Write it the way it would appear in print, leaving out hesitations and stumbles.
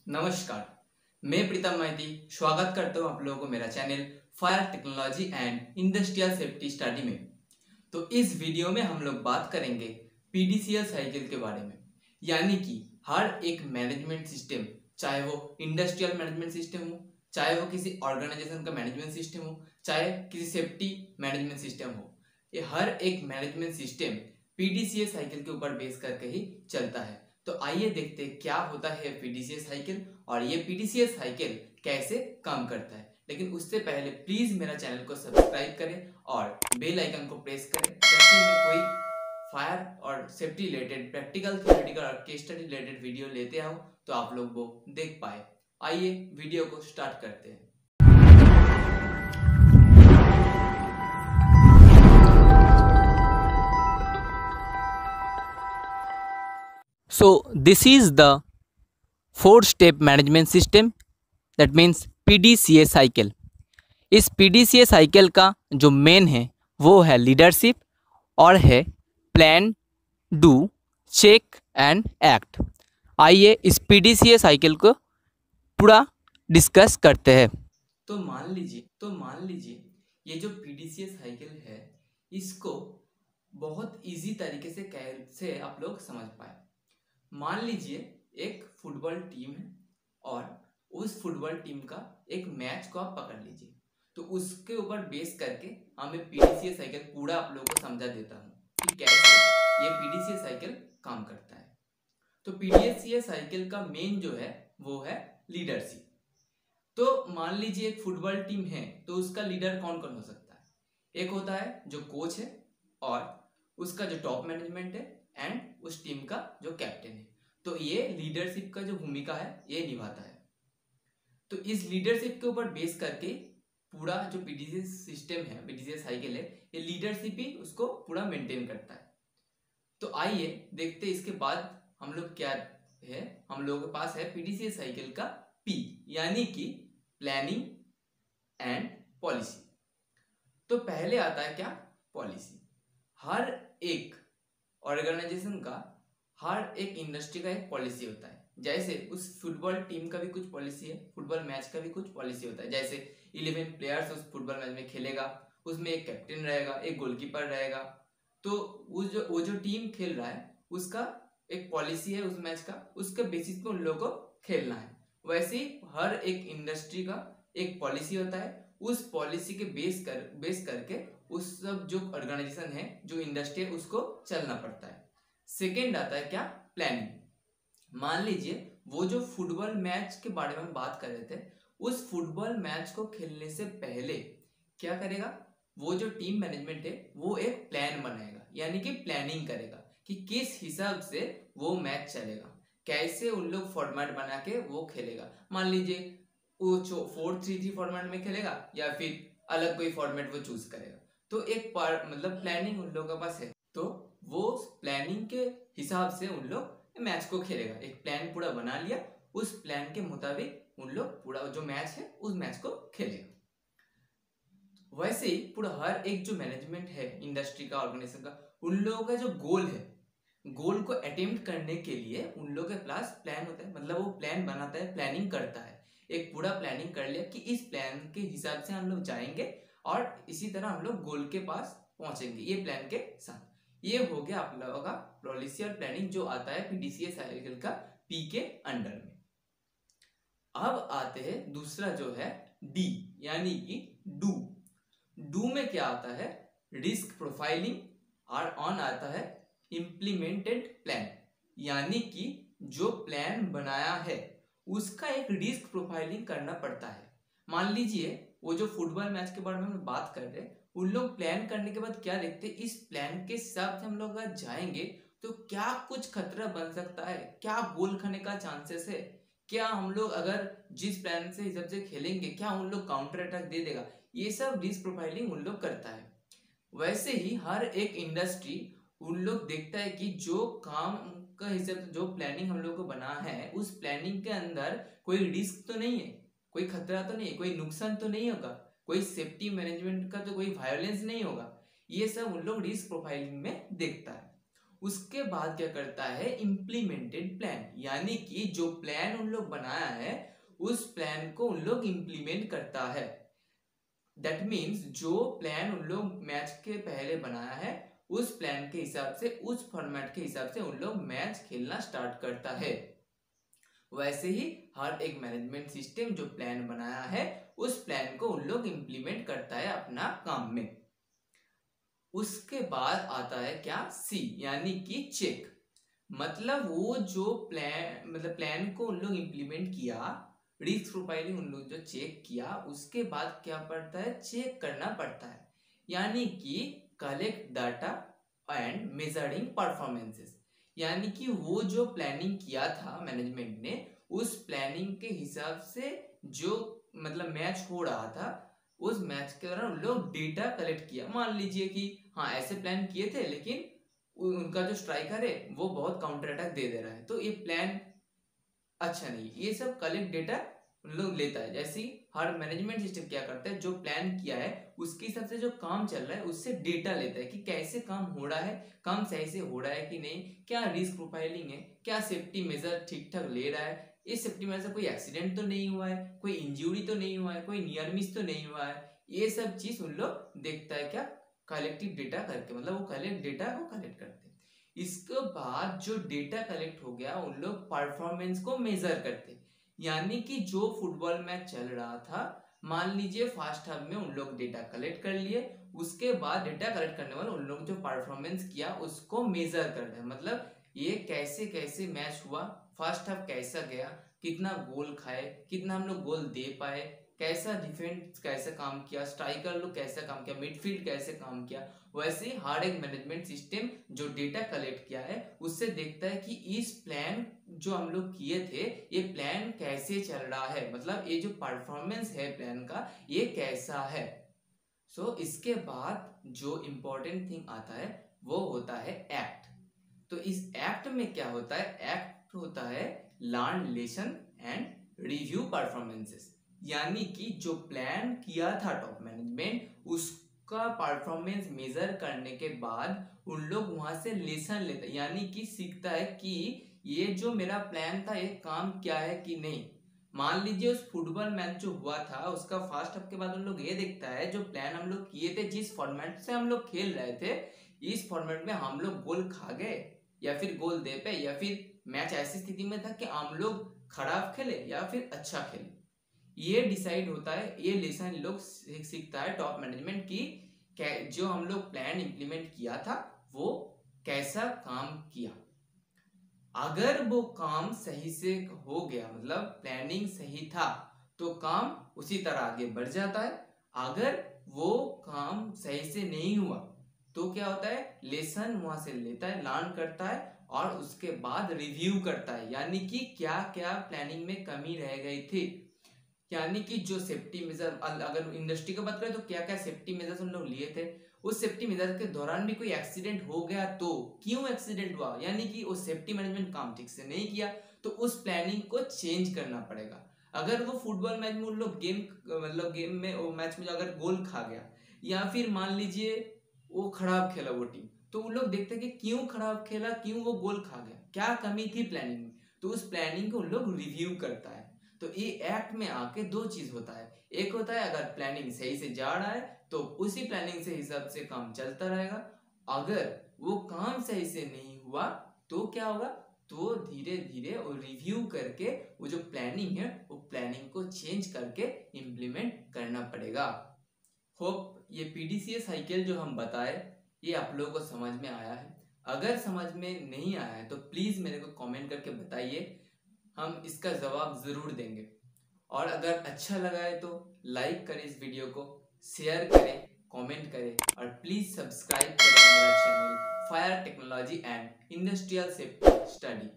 नमस्कार, मैं प्रीतम माइती स्वागत करता हूँ आप लोगों को मेरा channel fire technology and industrial safety study में। तो इस वीडियो में हम लोग बात करेंगे पीडीसीएल साइकिल के बारे में, यानी कि हर एक मैनेजमेंट सिस्टम, चाहे वो इंडस्ट्रियल मैनेजमेंट सिस्टम हो, चाहे वो किसी ऑर्गेनाइजेशन का मैनेजमेंट सिस्टम हो, चाहे किसी सेफ्टी मैनेजमेंट सिस्टम हो, ये हर एक मैनेजमेंट सिस्टम पीडीसीएल साइकिल के ऊपर बेस करके ही चलता है। तो आइए देखते हैं क्या होता है पीडीसीएल साइकिल और ये पीडीसीएल साइकिल कैसे काम करता है। लेकिन उससे पहले प्लीज मेरा चैनल को सब्सक्राइब करें और बेल आइकन को प्रेस करें, ताकि मैं कोई फायर और सेफ्टी रिलेटेड प्रैक्टिकल, थ्योरेटिकल और केस स्टडी रिलेटेड वीडियो लेते आऊं तो आप लोग वो देख पाए। आइए वीडियो को स्टार्ट करते हैं। So this is the 4-step management system, that means PDCA cycle. इस PDCA साइकिल का जो मेन है वो है लीडरशिप और है plan, do, check and act. आइए इस PDCA साइकिल को पूरा डिस्कस करते हैं। तो मान लीजिए ये जो PDCA साइकिल है, इसको बहुत इजी तरीके से कैसे आप लोग समझ पाए। मान लीजिए एक फुटबॉल टीम है और उस फुटबॉल टीम का एक मैच को आप पकड़ लीजिए, तो उसके ऊपर बेस करके हमें पीडीसीए साइकिल पूरा आप लोगों को समझा देता हूँ कि कैसे ये पीडीसीए साइकिल काम करता है। तो पीडीसीए साइकिल का मेन जो है वो है लीडरशिप। तो मान लीजिए एक फुटबॉल टीम है, तो उसका लीडर कौन कौन हो सकता है? एक होता है जो कोच है और उसका जो टॉप मैनेजमेंट है एंड उस टीम का जो कैप्टन है। तो ये लीडरशिप का जो भूमिका है ये निभाता है। तो इस लीडरशिप के ऊपर बेस करके पूरा जो पीडीसीए सिस्टम है, पीडीसीए साइकिल है, ये लीडरशिप ही उसको पूरा मेंटेन करता है। तो आइए देखते हैं इसके बाद हम लोग क्या है। हम लोगों के पास है पीडीसीए साइकिल का पी, यानी कि प्लानिंग एंड पॉलिसी। तो पहले आता है क्या? पॉलिसी। हर एक ऑर्गेनाइजेशन का, हर एक इंडस्ट्री का एक पॉलिसी होता है। जैसे उस फुटबॉल टीम का भी कुछ पॉलिसी है, फुटबॉल मैच का भी कुछ पॉलिसी होता है। जैसे 11 प्लेयर्स उस फुटबॉल मैच में खेलेगा, उसमें एक कैप्टन रहेगा, एक गोलकीपर रहेगा। तो वो जो टीम खेल रहा है उसका एक पॉलिसी है उस मैच का, उसके बेसिस पे उन लोगों को खेलना है। वैसे ही हर एक इंडस्ट्री का एक पॉलिसी होता है, उस पॉलिसी के बेस करके उस सब जो ऑर्गेनाइजेशन है, जो इंडस्ट्री है, उसको चलना पड़ता है। सेकेंड आता है क्या? प्लानिंग। मान लीजिए वो जो फुटबॉल मैच के बारे में बात कर रहे थे, उस फुटबॉल मैच को खेलने से पहले क्या करेगा? वो जो टीम मैनेजमेंट है वो एक प्लान बनाएगा, यानी कि प्लानिंग करेगा कि किस हिसाब से वो मैच चलेगा, कैसे उन लोग फॉर्मेट बना के वो खेलेगा। मान लीजिए वो 4-3-3 फॉर्मेट में खेलेगा या फिर अलग कोई फॉर्मेट वो चूज करेगा। तो एक मतलब प्लानिंग उन लोगों के पास है, तो वो प्लानिंग के हिसाब से उन लोग मैच को खेलेगा। एक प्लान पूरा बना लिया, उस प्लान के मुताबिक उन लोग पूरा जो मैच है उस मैच को खेलेगा। वैसे ही पूरा हर एक जो मैनेजमेंट है इंडस्ट्री का, ऑर्गेनाइजेशन का, उन लोगों का जो गोल है, गोल को अटेम्प्ट करने के लिए उन लोगों के पास प्लान होता है। मतलब वो प्लान बनाता है, प्लानिंग करता है, एक पूरा प्लानिंग कर लिया कि इस प्लान के हिसाब से हम लोग जाएंगे और इसी तरह हम लोग गोल के पास पहुंचेंगे, ये प्लान के साथ। ये हो गया आप लोगों का पॉलिसी और प्लानिंग, जो आता है पीडीसीए साइकिल का पी के अंडर में। अब आते हैं दूसरा जो है डी, यानी कि डू। डू में क्या आता है? Risk profiling. और ऑन आता है इम्प्लीमेंटेड प्लान, यानी कि जो प्लान बनाया है उसका एक रिस्क प्रोफाइलिंग करना पड़ता है। मान लीजिए वो जो फुटबॉल मैच के बारे में हम बात कर रहे हैं, उन लोग प्लान करने के बाद क्या देखते हैं, इस प्लान के हिसाब से हम लोग अगर जाएंगे तो क्या कुछ खतरा बन सकता है, क्या गोल खाने का चांसेस है, क्या हम लोग अगर जिस प्लान से हिसाब से खेलेंगे क्या उन लोग काउंटर अटैक दे देगा। ये सब रिस्क प्रोफाइलिंग उन लोग करता है। वैसे ही हर एक इंडस्ट्री उन लोग देखता है कि जो काम का हिसाब से जो प्लानिंग हम लोग को बना है, उस प्लानिंग के अंदर कोई रिस्क तो नहीं है, कोई खतरा तो नहीं है, कोई नुकसान तो नहीं होगा, कोई सेफ्टी मैनेजमेंट का तो कोई वायलेंस नहीं होगा। ये सब उन लोग रिस्क प्रोफाइलिंग में देखता है। उसके बाद क्या करता है, इम्प्लीमेंटेड प्लान, यानी कि जो प्लान उन लोग बनाया है उस प्लान को उन लोग इम्प्लीमेंट करता है। दैट मीन्स जो प्लान उन लोग मैच के पहले बनाया है उस प्लान के हिसाब से, उस फॉर्मेट के हिसाब से उन लोग मैच खेलना स्टार्ट करता है। वैसे ही हर एक मैनेजमेंट सिस्टम जो प्लान बनाया है उस प्लान को उन लोग इम्प्लीमेंट करता है अपना काम में। उसके बाद आता है क्या, सी, यानी कि चेक। मतलब वो जो प्लान को उन लोग इम्प्लीमेंट किया, रिस्क प्रोफाइलिंग उन लोग जो चेक किया, उसके बाद क्या पड़ता है, चेक करना पड़ता है, यानी कि collect data and measuring performances. यानी कि वो जो प्लानिंग किया था मैनेजमेंट ने, उस प्लानिंग के हिसाब से जो मैच हो रहा था, उस मैच के दौरान उन लोग डेटा कलेक्ट किया। मान लीजिए कि हाँ ऐसे प्लान किए थे लेकिन उनका जो स्ट्राइकर है वो बहुत काउंटर अटैक दे रहा है, तो ये प्लान अच्छा नहीं। ये सब कलेक्ट डेटा उन लोग लेता है। जैसे हर मैनेजमेंट सिस्टम क्या करता है, जो प्लान किया है उसके हिसाब से जो काम चल रहा है उससे डेटा लेता है कि कैसे काम हो रहा है, काम सही से हो रहा है कि नहीं, क्या रिस्क प्रोफाइलिंग है, क्या सेफ्टी मेजर ठीक ठाक ले रहा है, इस सेफ्टी मेजर से कोई एक्सीडेंट तो नहीं हुआ है, कोई इंजरी तो नहीं हुआ है, कोई नियर मिस तो नहीं हुआ है। ये सब चीज उन लोग देखता है क्या, कलेक्टिव डेटा करके, मतलब वो कलेक्ट डेटा को कलेक्ट करते हैं। इसके बाद जो डेटा कलेक्ट हो गया उन लोग परफॉर्मेंस को मेजर करते हैं। यानी कि जो फुटबॉल मैच चल रहा था, मान लीजिए फर्स्ट हाफ में उन लोग डेटा कलेक्ट कर लिए, उसके बाद डेटा कलेक्ट करने वाले उन लोग जो परफॉर्मेंस किया उसको मेजर कर रहे हैं। मतलब ये कैसे कैसे मैच हुआ, फर्स्ट हाफ कैसा गया, कितना गोल खाए, कितना हम लोग गोल दे पाए, कैसा डिफेंस कैसे काम किया, स्ट्राइकर लोग कैसे काम किया, मिडफील्ड कैसे काम किया। वैसे ही हर एक मैनेजमेंट सिस्टम जो डेटा कलेक्ट किया है उससे देखता है कि इस प्लान जो हम लोग किए थे ये प्लान कैसे चल रहा है, मतलब ये जो परफॉर्मेंस है प्लान का ये कैसा है। सो इसके बाद जो इम्पोर्टेंट थिंग आता है वो होता है एक्ट। तो इस एक्ट में क्या होता है, एक्ट होता है learn lesson and review performances. यानी कि जो प्लान किया था टॉप मैनेजमेंट उसका परफॉर्मेंस मेजर करने के बाद उन लोग वहां से लेसन लेते हैं, यानी कि सीखता है कि ये जो मेरा प्लान था ये काम क्या है कि नहीं। मान लीजिए उस फुटबॉल मैच जो हुआ था उसका फर्स्ट हाफ के बाद उन लोग ये देखता है जो प्लान हम लोग किए थे, जिस फॉर्मेट से हम लोग खेल रहे थे, इस फॉर्मेट में हम लोग गोल खा गए या फिर गोल दे पे, या फिर मैच ऐसी स्थिति में था कि हम लोग खराब खेले या फिर अच्छा खेले। ये डिसाइड होता है, ये लेसन लोग सीखता है टॉप मैनेजमेंट की जो हम लोग प्लान इंप्लीमेंट किया था वो कैसा काम किया। अगर वो काम सही से हो गया, मतलब प्लानिंग सही था, तो काम उसी तरह आगे बढ़ जाता है। अगर वो काम सही से नहीं हुआ तो क्या होता है, लेसन वहां से लेता है, लर्न करता है और उसके बाद रिव्यू करता है, यानी कि क्या क्या प्लानिंग में कमी रह गई थी। यानी कि जो सेफ्टी मेजर, अगर इंडस्ट्री की बात करें तो क्या क्या सेफ्टी मेजर्स उन लोग लिए थे, उस सेफ्टी मेजर के दौरान भी कोई एक्सीडेंट हो गया तो क्यों एक्सीडेंट हुआ, यानी कि वो सेफ्टी मैनेजमेंट काम ठीक से नहीं किया तो उस प्लानिंग को चेंज करना पड़ेगा। अगर वो फुटबॉल मैच में उन लोग गेम में वो मैच में अगर गोल खा गया, या फिर मान लीजिए वो खराब खेला वो टीम, तो उन लोग देखते कि क्यों खराब खेला, क्यों वो गोल खा गया, क्या कमी थी प्लानिंग में, तो उस प्लानिंग को उन लोग रिव्यू करता है। तो ये एक्ट में आके दो चीज होता है, एक होता है अगर प्लानिंग सही से जा रहा है तो उसी प्लानिंग से हिसाब से काम चलता रहेगा, अगर वो काम सही से नहीं हुआ तो क्या होगा, तो धीरे धीरे वो रिव्यू करके वो जो प्लानिंग है वो प्लानिंग को चेंज करके इम्प्लीमेंट करना पड़ेगा। होप ये पीडीसीए साइकिल जो हम बताए ये आप लोगों को समझ में आया है। अगर समझ में नहीं आया है तो प्लीज मेरे को कमेंट करके बताइए, हम इसका जवाब जरूर देंगे। और अगर अच्छा लगा है तो लाइक करें इस वीडियो को, शेयर करें, कमेंट करें और प्लीज सब्सक्राइब करें मेरा channel fire technology and industrial safety study.